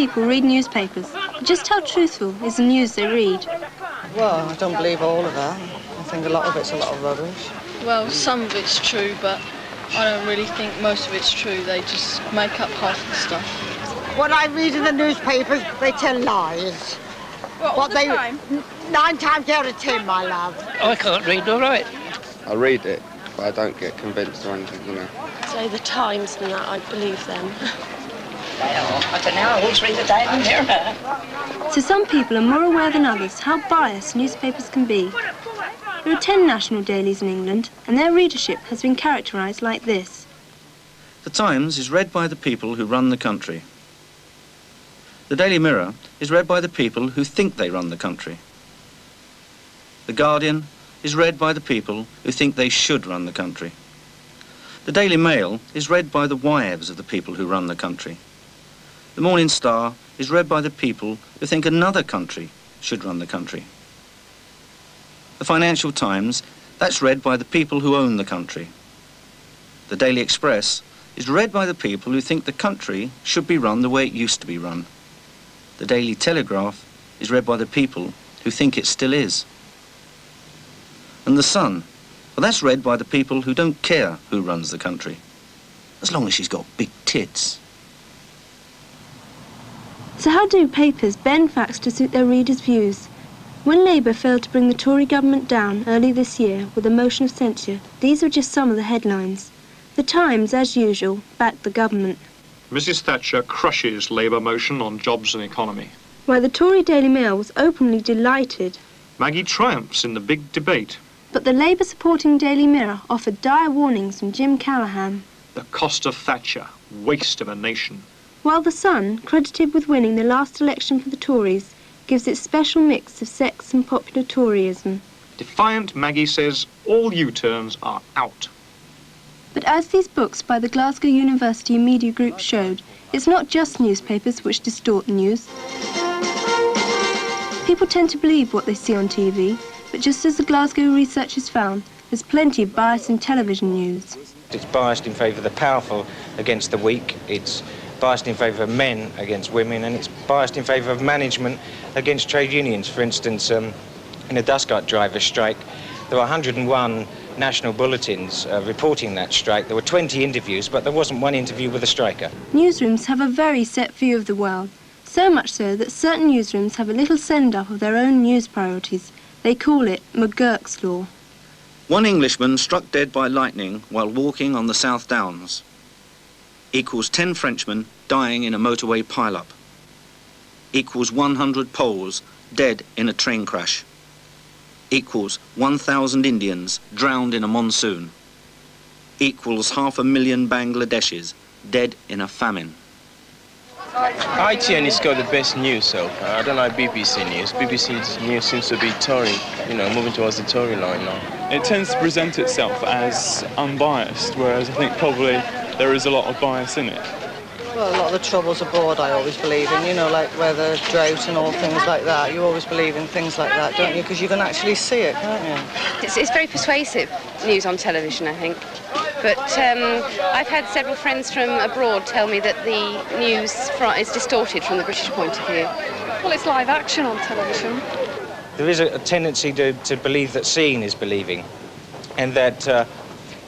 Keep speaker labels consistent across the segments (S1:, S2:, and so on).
S1: people read newspapers, but just how truthful is the news they read?
S2: Well, I don't believe all of that. I think a lot of it's a lot of rubbish.
S3: Well, some of it's true, but I don't really think most of it's true. They just make up half the stuff.
S4: What I read in the newspapers, they tell lies.
S3: What, all the time?
S4: 9 times out of 10, my love.
S5: I can't read all right.
S6: I read it, but I don't get convinced or anything, you know.
S7: So the Times and that, I believe them.
S5: Well, I don't know, I always read the Daily Mirror.
S1: So some people are more aware than others how biased newspapers can be. There are 10 national dailies in England, and their readership has been characterised like this.
S8: The Times is read by the people who run the country. The Daily Mirror is read by the people who think they run the country. The Guardian is read by the people who think they should run the country. The Daily Mail is read by the wives of the people who run the country. The Morning Star is read by the people who think another country should run the country. The Financial Times, that's read by the people who own the country. The Daily Express is read by the people who think the country should be run the way it used to be run. The Daily Telegraph is read by the people who think it still is. And The Sun, well, that's read by the people who don't care who runs the country, as long as she's got big tits.
S1: So how do papers bend facts to suit their readers' views? When Labour failed to bring the Tory government down early this year with a motion of censure, these were just some of the headlines. The Times, as usual, backed the government.
S9: Mrs Thatcher crushes Labour motion on jobs and economy.
S1: While the Tory Daily Mail was openly delighted.
S9: Maggie triumphs in the big debate.
S1: But the Labour-supporting Daily Mirror offered dire warnings from Jim Callaghan.
S9: The cost of Thatcher, waste of a nation.
S1: While The Sun, credited with winning the last election for the Tories, gives its special mix of sex and popular Toryism.
S9: Defiant Maggie says all U-turns are out.
S1: But as these books by the Glasgow University Media Group showed, it's not just newspapers which distort the news. People tend to believe what they see on TV, but just as the Glasgow researchers found, there's plenty of bias in television news.
S10: It's biased in favour of the powerful against the weak, it's biased in favour of men against women, and it's biased in favour of management against trade unions. For instance, in a dust cart driver strike, there were 101 national bulletins reporting that strike. There were 20 interviews, but there wasn't one interview with a striker.
S1: Newsrooms have a very set view of the world, so much so that certain newsrooms have a little send-up of their own news priorities. They call it McGurk's Law.
S8: One Englishman struck dead by lightning while walking on the South Downs equals 10 Frenchmen dying in a motorway pile-up, equals 100 Poles dead in a train crash, equals 1,000 Indians drowned in a monsoon, equals 500,000 Bangladeshis dead in a famine.
S11: ITN has got the best news so far. I don't like BBC News. BBC News seems to be Tory, moving towards the Tory line now.
S12: It tends to present itself as unbiased, whereas I think probably there is a lot of bias in it.
S2: Well, a lot of the troubles abroad I always believe in, like where the drought and all things like that. You always believe in things like that, don't you? Because you can actually see it, can't you?
S13: It's very persuasive news on television, I think. But I've had several friends from abroad tell me that the news is distorted from the British point of view.
S3: Well, it's live action on television.
S10: There is a tendency to believe that seeing is believing, and that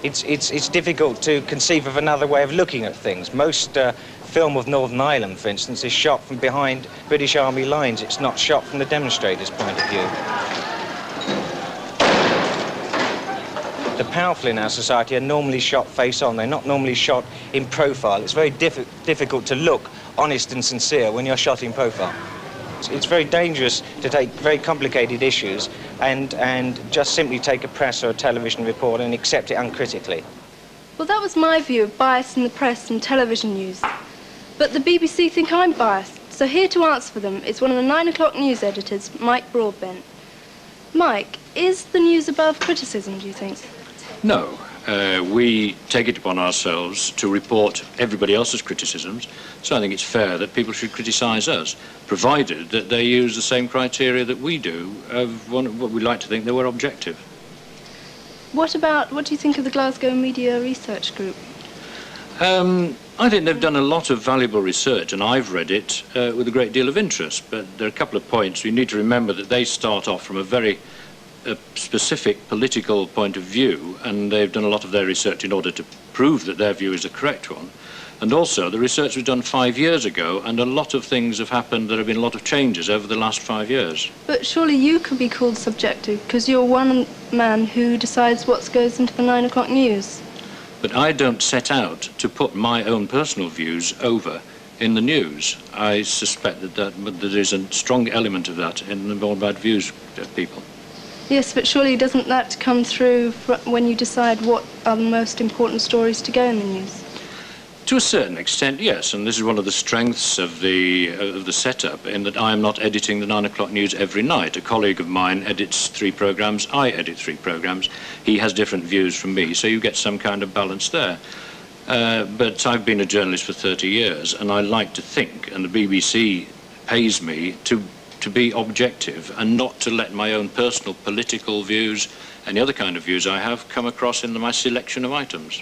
S10: it's difficult to conceive of another way of looking at things. Most film of Northern Ireland, for instance, is shot from behind British Army lines. It's not shot from the demonstrators' point of view. The powerful in our society are normally shot face on. They're not normally shot in profile. It's very difficult to look honest and sincere when you're shot in profile. It's very dangerous to take very complicated issues and just simply take a press or a television report and accept it uncritically.
S1: Well, that was my view of bias in the press and television news. But the BBC think I'm biased, so here to answer for them is one of the 9 o'clock news editors, Mike Broadbent. Mike, is the news above criticism, do you think?
S14: No. We take it upon ourselves to report everybody else's criticisms, so I think it's fair that people should criticise us, provided that they use the same criteria that we do of what we like to think they were objective.
S1: What do you think of the Glasgow Media Research Group?
S14: I think they've done a lot of valuable research, and I've read it with a great deal of interest. But there are a couple of points. You need to remember that they start off from a very specific political point of view, and they've done a lot of their research in order to prove that their view is the correct one. And also, the research was done 5 years ago, and a lot of things have happened. There have been a lot of changes over the last 5 years.
S1: But surely you could be called subjective, because you're one man who decides what goes into the 9 o'clock news.
S14: But I don't set out to put my own personal views over in the news. I suspect that there is a strong element of that in the All Bad Views people.
S1: Yes, but surely doesn't that come through when you decide what are the most important stories to go in the news?
S14: To a certain extent, yes, and this is one of the strengths of the setup, in that I am not editing the 9 o'clock news every night. A colleague of mine edits 3 programmes, I edit 3 programmes. He has different views from me, so you get some kind of balance there. But I've been a journalist for 30 years, and I like to think, and the BBC pays me to be objective and not to let my own personal political views, any other kind of views I have, come across in my selection of items.